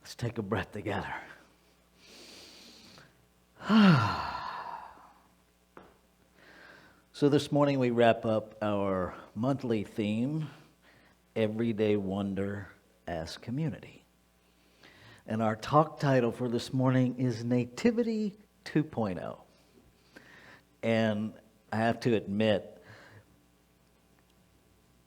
Let's take a breath together. So this morning we wrap up our monthly theme, Everyday Wonder as Community. And our talk title for this morning is Nativity 2.0. And I have to admit,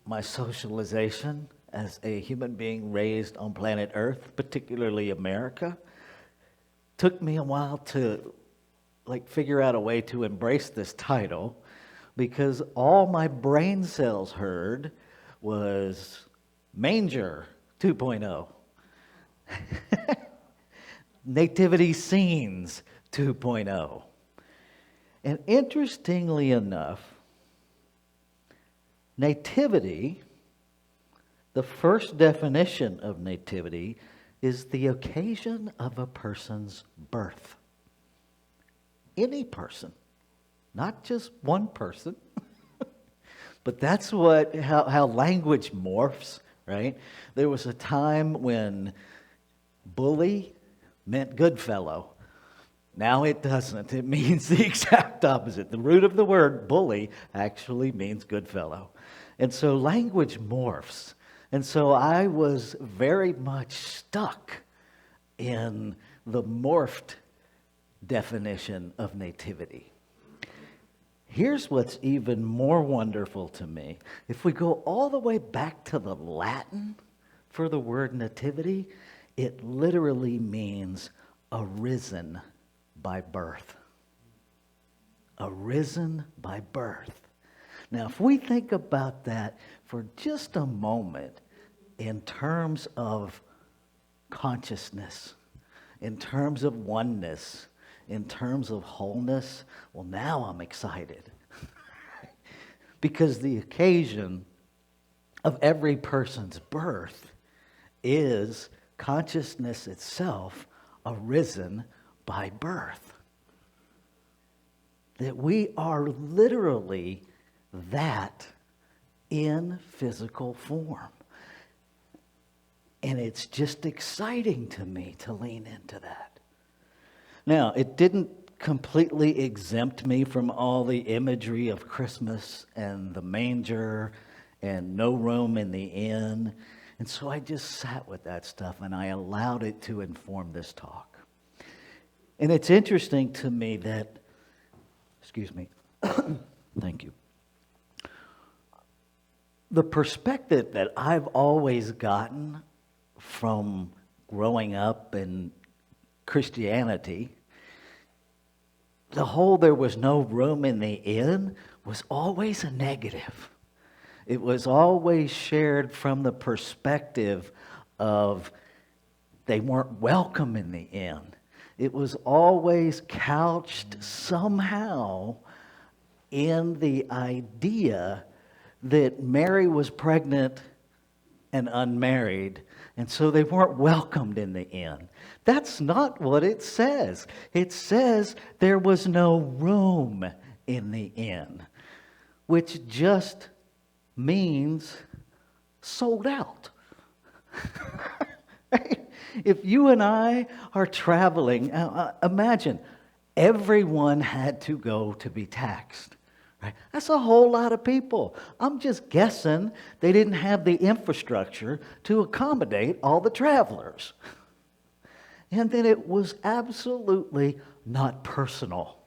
my socialization as a human being raised on planet Earth, particularly America, took me a while to figure out a way to embrace this title, because all my brain cells heard was Manger 2.0. Nativity Scenes 2.0. And interestingly enough, nativity, the first definition of nativity, is the occasion of a person's birth. Any person, not just one person, but that's how language morphs, right? There was a time when bully meant good fellow. Now it doesn't. It means the exact opposite. The root of the word bully actually means good fellow. And so language morphs. And so I was very much stuck in the morphed definition of nativity. Here's what's even more wonderful to me. If we go all the way back to the Latin for the word nativity, it literally means arisen by birth. Arisen by birth. Now, if we think about that for just a moment in terms of consciousness, in terms of oneness, in terms of wholeness, well, now I'm excited. Because the occasion of every person's birth is consciousness itself arisen by birth. That we are literally that in physical form. And it's just exciting to me to lean into that. Now, it didn't completely exempt me from all the imagery of Christmas and the manger and no room in the inn. And so I just sat with that stuff and I allowed it to inform this talk. And it's interesting to me that, thank you. The perspective that I've always gotten from growing up in Christianity, the whole there was no room in the inn was always a negative. It was always shared from the perspective of they weren't welcome in the inn. It was always couched somehow in the idea that Mary was pregnant and unmarried, and so they weren't welcomed in the inn. That's not what it says. It says there was no room in the inn, which just means sold out. If you and I are traveling, imagine everyone had to go to be taxed. Right? That's a whole lot of people. I'm just guessing they didn't have the infrastructure to accommodate all the travelers. And that it was absolutely not personal.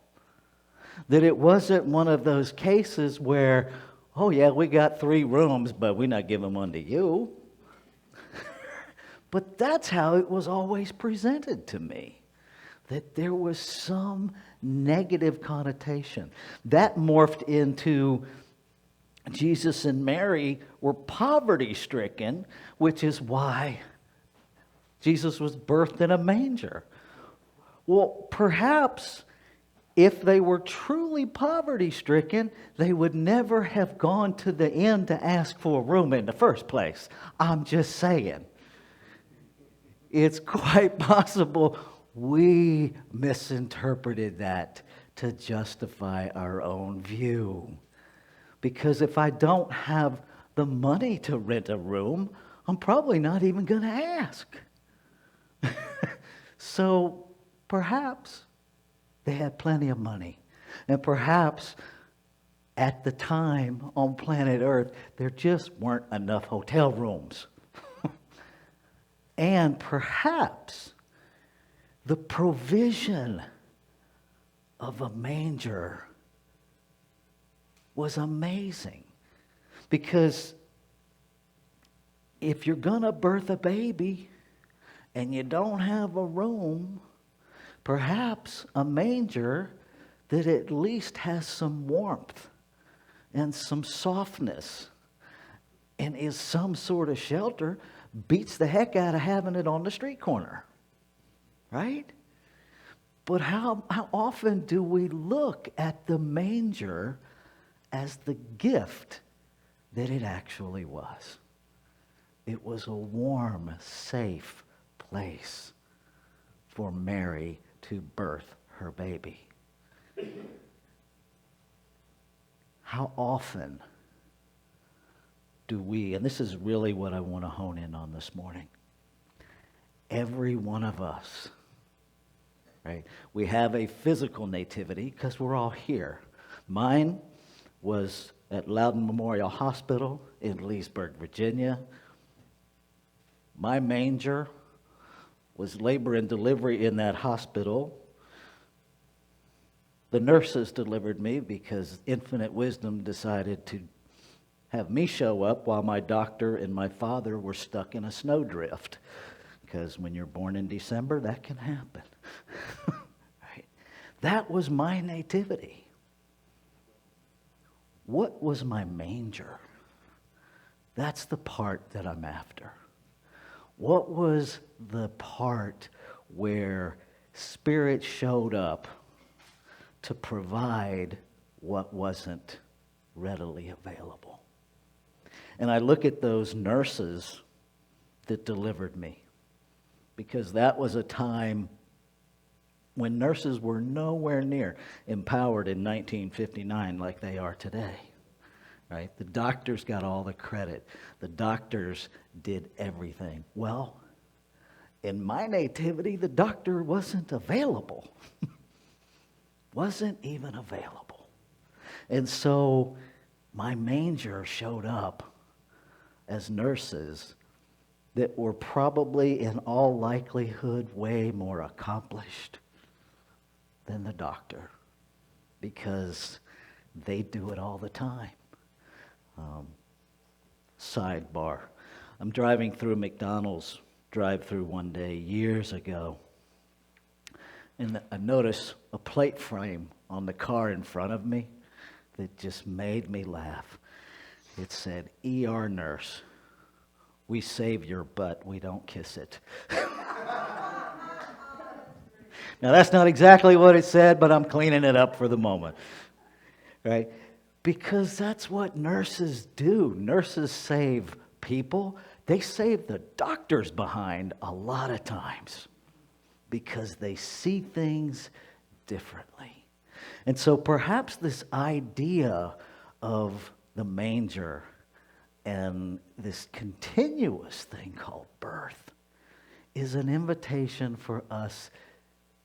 That it wasn't one of those cases where, oh yeah, we got 3 rooms, but we're not giving one to you. But that's how it was always presented to me. That there was some negative connotation. That morphed into Jesus and Mary were poverty-stricken, which is why Jesus was birthed in a manger. Well, perhaps if they were truly poverty-stricken, they would never have gone to the inn to ask for a room in the first place. I'm just saying. It's quite possible we misinterpreted that to justify our own view. Because if I don't have the money to rent a room, I'm probably not even going to ask. So perhaps they had plenty of money. And perhaps at the time on planet Earth, there just weren't enough hotel rooms. And perhaps the provision of a manger was amazing. Because if you're going to birth a baby and you don't have a room, perhaps a manger that at least has some warmth and some softness and is some sort of shelter beats the heck out of having it on the street corner, right? But how often do we look at the manger as the gift that it actually was? It was a warm, safe place for Mary to birth her baby. How often do we, and this is really what I want to hone in on this morning, every one of us, right? We have a physical nativity because we're all here. Mine was at Loudon Memorial Hospital in Leesburg, Virginia. My manger was labor and delivery in that hospital. The nurses delivered me because Infinite Wisdom decided to have me show up while my doctor and my father were stuck in a snowdrift. Because when you're born in December, that can happen. Right? That was my nativity. What was my manger? That's the part that I'm after. What was the part where Spirit showed up to provide what wasn't readily available? And I look at those nurses that delivered me, because that was a time when nurses were nowhere near empowered in 1959 like they are today. Right? The doctors got all the credit. The doctors did everything. Well, in my nativity, the doctor wasn't available. Wasn't even available. And so my manger showed up as nurses that were probably in all likelihood way more accomplished than the doctor, because they do it all the time. Sidebar. I'm driving through McDonald's drive-through one day years ago, and I noticed a plate frame on the car in front of me that just made me laugh. It said, "ER nurse, we save your butt, we don't kiss it." Now, that's not exactly what it said, but I'm cleaning it up for the moment, right? Because that's what nurses do. Nurses save people. They save the doctors behind a lot of times because they see things differently. And so perhaps this idea of the manger and this continuous thing called birth is an invitation for us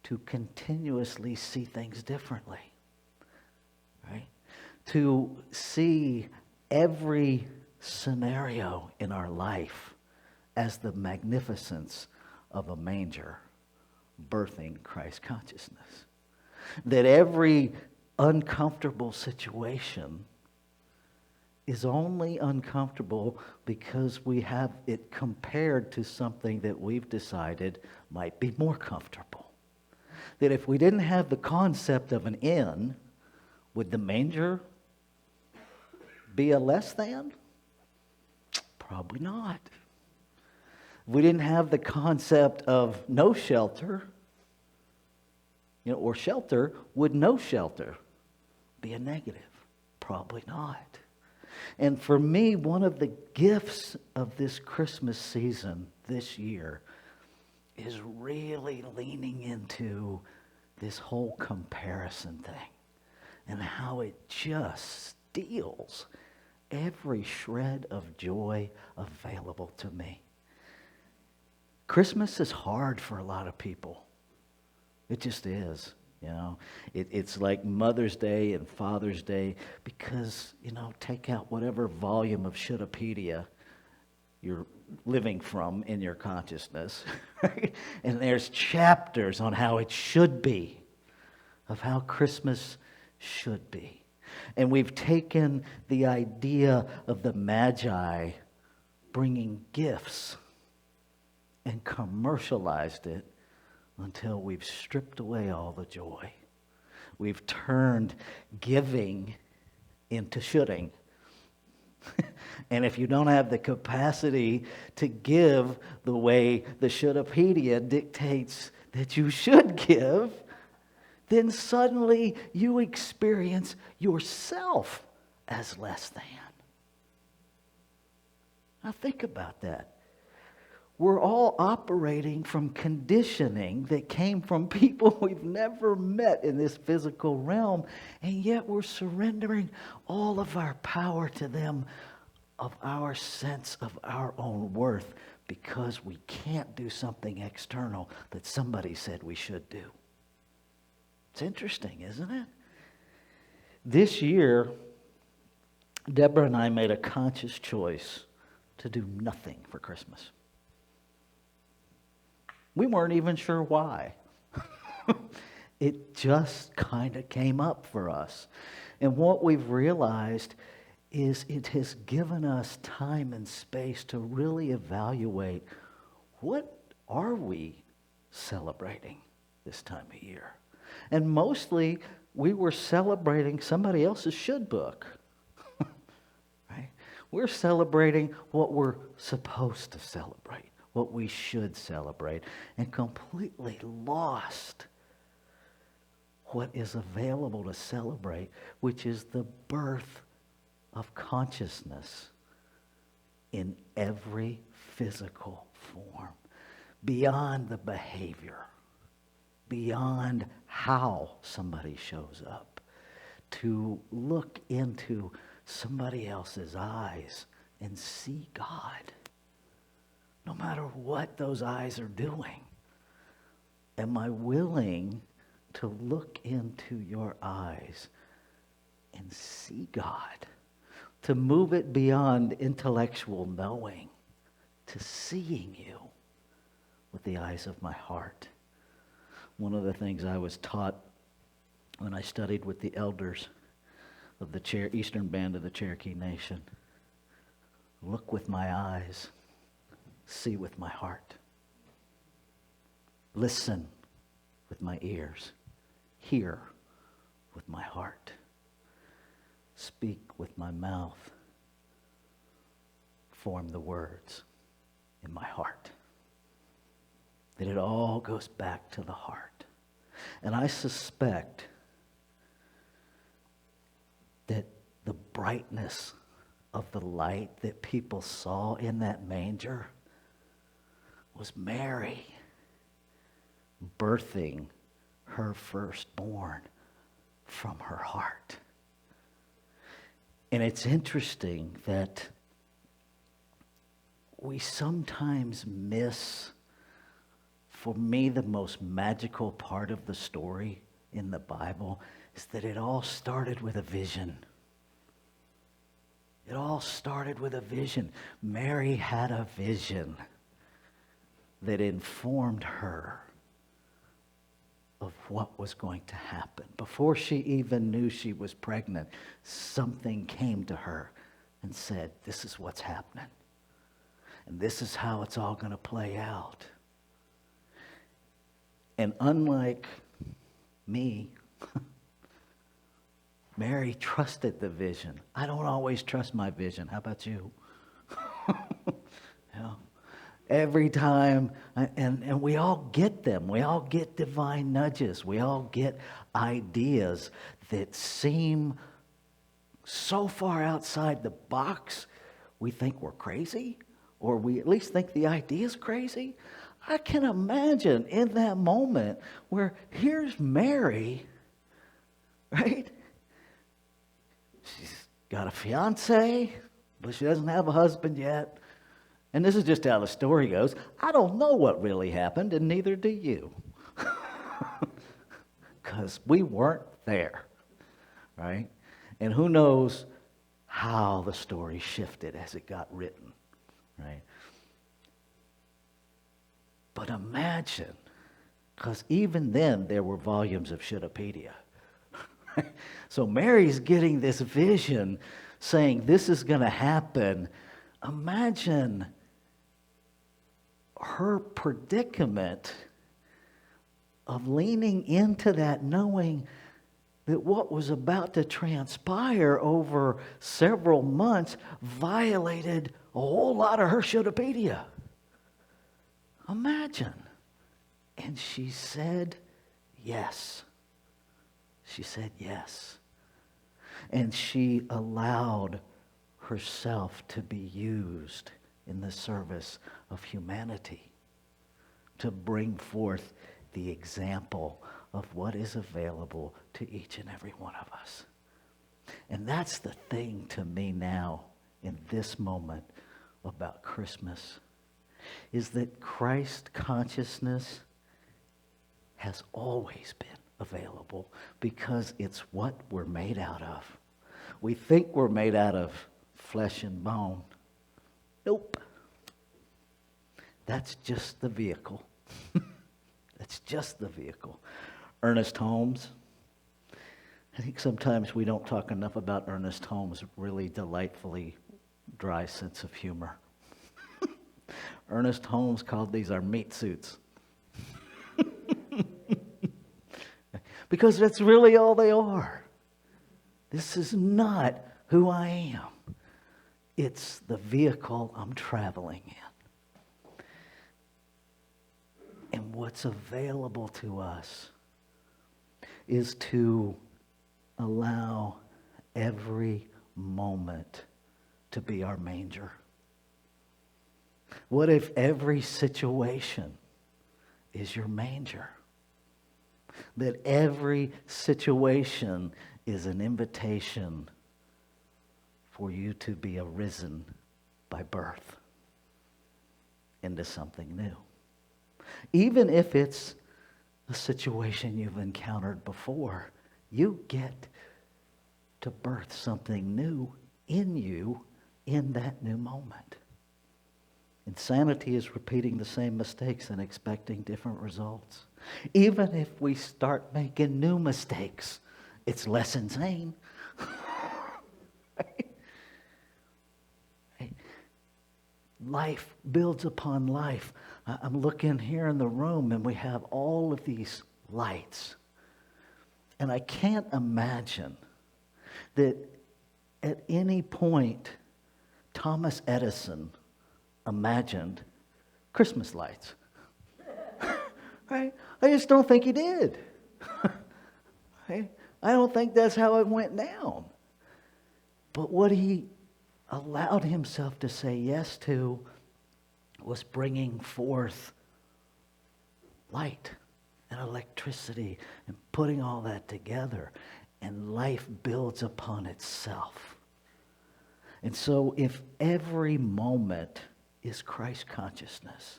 to continuously see things differently, right? To see every scenario in our life as the magnificence of a manger birthing Christ consciousness. That every uncomfortable situation is only uncomfortable because we have it compared to something that we've decided might be more comfortable. That if we didn't have the concept of an inn, would the manger be a less than? Probably not. If we didn't have the concept of no shelter, or shelter, would no shelter be a negative? Probably not. And for me, one of the gifts of this Christmas season this year is really leaning into this whole comparison thing and how it just steals every shred of joy available to me. Christmas is hard for a lot of people. It just is, you know. It's like Mother's Day and Father's Day because, take out whatever volume of Shouldapedia you're living from in your consciousness, right? And there's chapters on how it should be, of how Christmas should be. And we've taken the idea of the Magi bringing gifts and commercialized it until we've stripped away all the joy. We've turned giving into shoulding. And if you don't have the capacity to give the way the Shouldapedia dictates that you should give, then suddenly you experience yourself as less than. Now think about that. We're all operating from conditioning that came from people we've never met in this physical realm, and yet we're surrendering all of our power to them of our sense of our own worth because we can't do something external that somebody said we should do. It's interesting, isn't it? This year, Deborah and I made a conscious choice to do nothing for Christmas. We weren't even sure why. It just kind of came up for us. And what we've realized is it has given us time and space to really evaluate what are we celebrating this time of year. And mostly we were celebrating somebody else's should book. Right? We're celebrating what we're supposed to celebrate, what we should celebrate, and completely lost what is available to celebrate, which is the birth of consciousness in every physical form, beyond the behavior, beyond how somebody shows up, to look into somebody else's eyes and see God, no matter what those eyes are doing. Am I willing to look into your eyes and see God? To move it beyond intellectual knowing to seeing you with the eyes of my heart. One of the things I was taught when I studied with the elders of the Eastern Band of the Cherokee Nation, look with my eyes, see with my heart. Listen with my ears, hear with my heart. Speak with my mouth, form the words in my heart. That it all goes back to the heart. And I suspect that the brightness of the light that people saw in that manger was Mary birthing her firstborn from her heart. And it's interesting that we sometimes miss, for me, the most magical part of the story in the Bible is that it all started with a vision. It all started with a vision. Mary had a vision that informed her of what was going to happen. Before she even knew she was pregnant, something came to her and said, this is what's happening. And this is how it's all going to play out. And unlike me, Mary trusted the vision. I don't always trust my vision. How about you? Yeah. Every time, and we all get them. We all get divine nudges. We all get ideas that seem so far outside the box, we think we're crazy, or we at least think the idea's crazy. I can imagine in that moment where here's Mary, right? She's got a fiance, but she doesn't have a husband yet. And this is just how the story goes. I don't know what really happened, and neither do you. because we weren't there, right? And who knows how the story shifted as it got written, right? But imagine, because even then there were volumes of Shittopedia. So Mary's getting this vision saying this is going to happen. Imagine her predicament of leaning into that, knowing that what was about to transpire over several months violated a whole lot of her Shittopedia. Imagine. And she said yes. She said yes. And she allowed herself to be used in the service of humanity, to bring forth the example of what is available to each and every one of us. And that's the thing to me now in this moment about Christmas, is that Christ consciousness has always been available because it's what we're made out of. We think we're made out of flesh and bone. Nope. That's just the vehicle. That's just the vehicle. Ernest Holmes. I think sometimes we don't talk enough about Ernest Holmes' really delightfully dry sense of humor. Ernest Holmes called these our meat suits. Because that's really all they are. This is not who I am. It's the vehicle I'm traveling in. And what's available to us is to allow every moment to be our manger. What if every situation is your manger? That every situation is an invitation for you to be arisen by birth into something new. Even if it's a situation you've encountered before, you get to birth something new in you in that new moment. Insanity is repeating the same mistakes and expecting different results. Even if we start making new mistakes, it's less insane. Right? Right? Life builds upon life. I'm looking here in the room and we have all of these lights. And I can't imagine that at any point Thomas Edison imagined Christmas lights. Right? I just don't think he did. Right? I don't think that's how it went down. But what he allowed himself to say yes to was bringing forth light and electricity and putting all that together. And life builds upon itself. And so if every moment is Christ consciousness,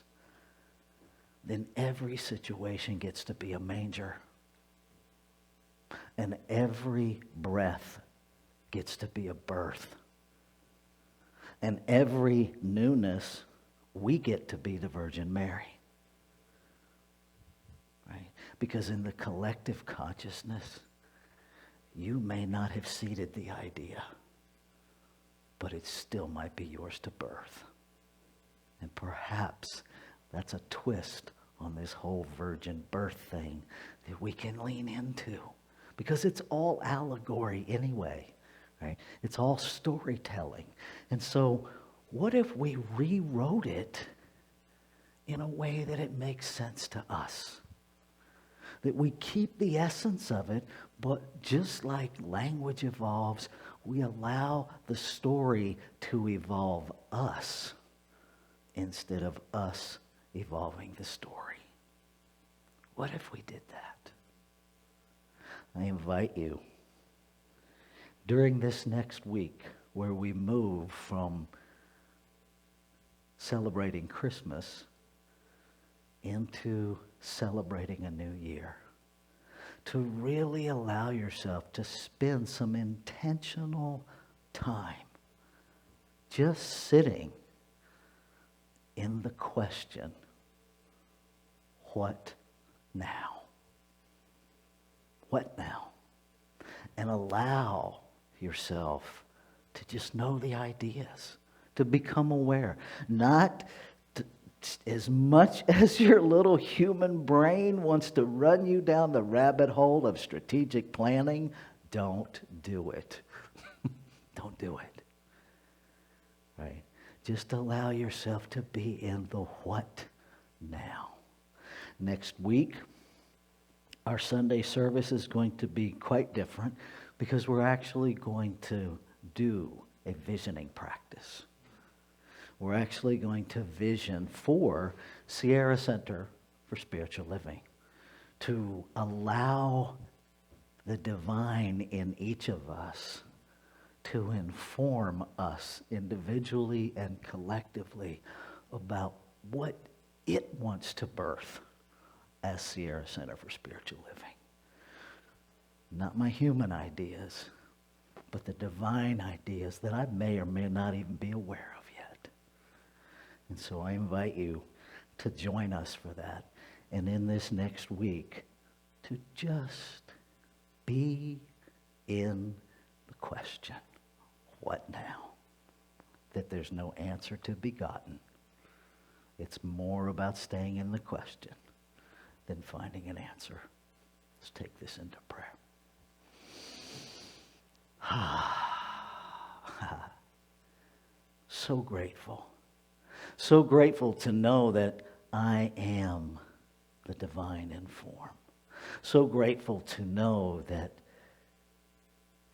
then every situation gets to be a manger. And every breath gets to be a birth. And every newness, we get to be the Virgin Mary. Right? Because in the collective consciousness, you may not have seeded the idea, but it still might be yours to birth. And perhaps that's a twist on this whole virgin birth thing that we can lean into. Because it's all allegory anyway, right? It's all storytelling. And so what if we rewrote it in a way that it makes sense to us? That we keep the essence of it, but just like language evolves, we allow the story to evolve us instead of us evolving the story. What if we did that? I invite you during this next week where we move from celebrating Christmas into celebrating a new year to really allow yourself to spend some intentional time just sitting in the question, what now? What now? And allow yourself to just know the ideas, to become aware. Not to, as much as your little human brain wants to run you down the rabbit hole of strategic planning, don't do it. Don't do it. Right? Just allow yourself to be in the what now. Next week, our Sunday service is going to be quite different because we're actually going to do a visioning practice. We're actually going to vision for Sierra Center for Spiritual Living, to allow the divine in each of us to inform us individually and collectively about what it wants to birth as Sierra Center for Spiritual Living. Not my human ideas, but the divine ideas that I may or may not even be aware of yet. And so I invite you to join us for that. And in this next week, to just be in the question, what now? That there's no answer to be gotten. It's more about staying in the question than finding an answer. Let's take this into prayer. So grateful. So grateful to know that I am the divine in form. So grateful to know that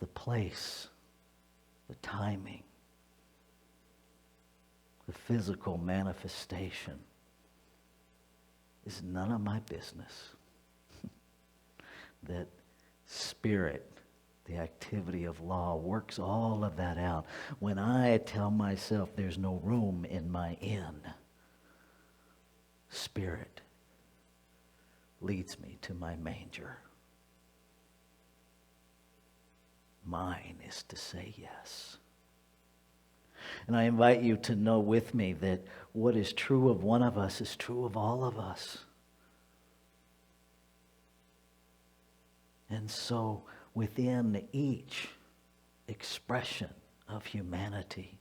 the place, the timing, the physical manifestation is none of my business. That spirit, the activity of law, works all of that out. When I tell myself there's no room in my inn, spirit leads me to my manger. Mine is to say yes. And I invite you to know with me that what is true of one of us is true of all of us. And so within each expression of humanity,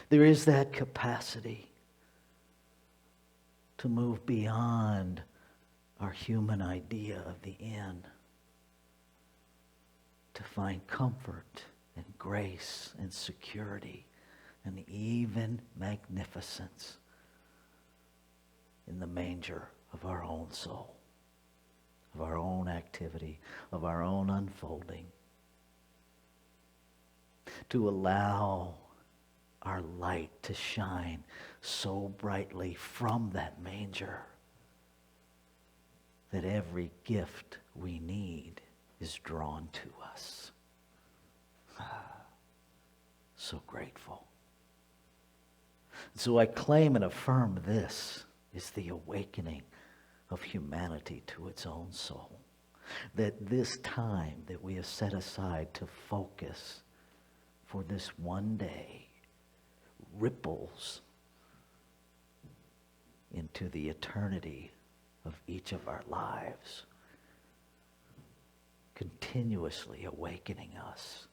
there is that capacity to move beyond our human idea of the end, to find comfort and grace and security and even magnificence in the manger of our own soul, of our own activity, of our own unfolding. To allow our light to shine so brightly from that manger that every gift we need is drawn to us. So grateful. So I claim and affirm this is the awakening of humanity to its own soul. That this time that we have set aside to focus for this one day ripples into the eternity of each of our lives, continuously awakening us,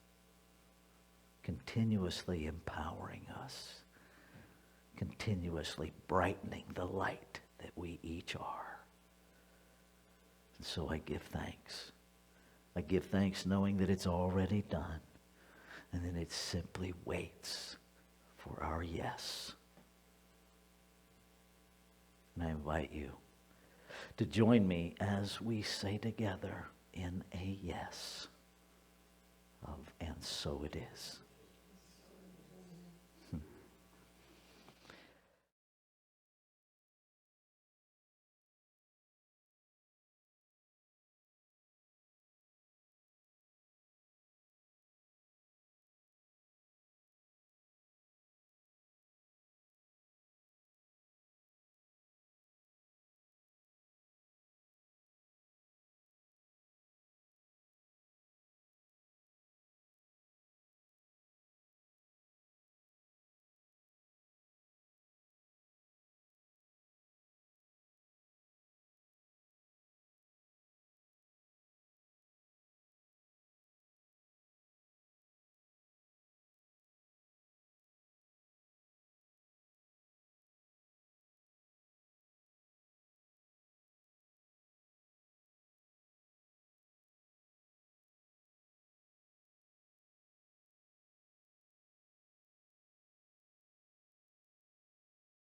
continuously empowering us, continuously brightening the light that we each are. And so I give thanks. I give thanks knowing that it's already done, and then it simply waits for our yes. And I invite you to join me as we say together in a yes of, and so it is.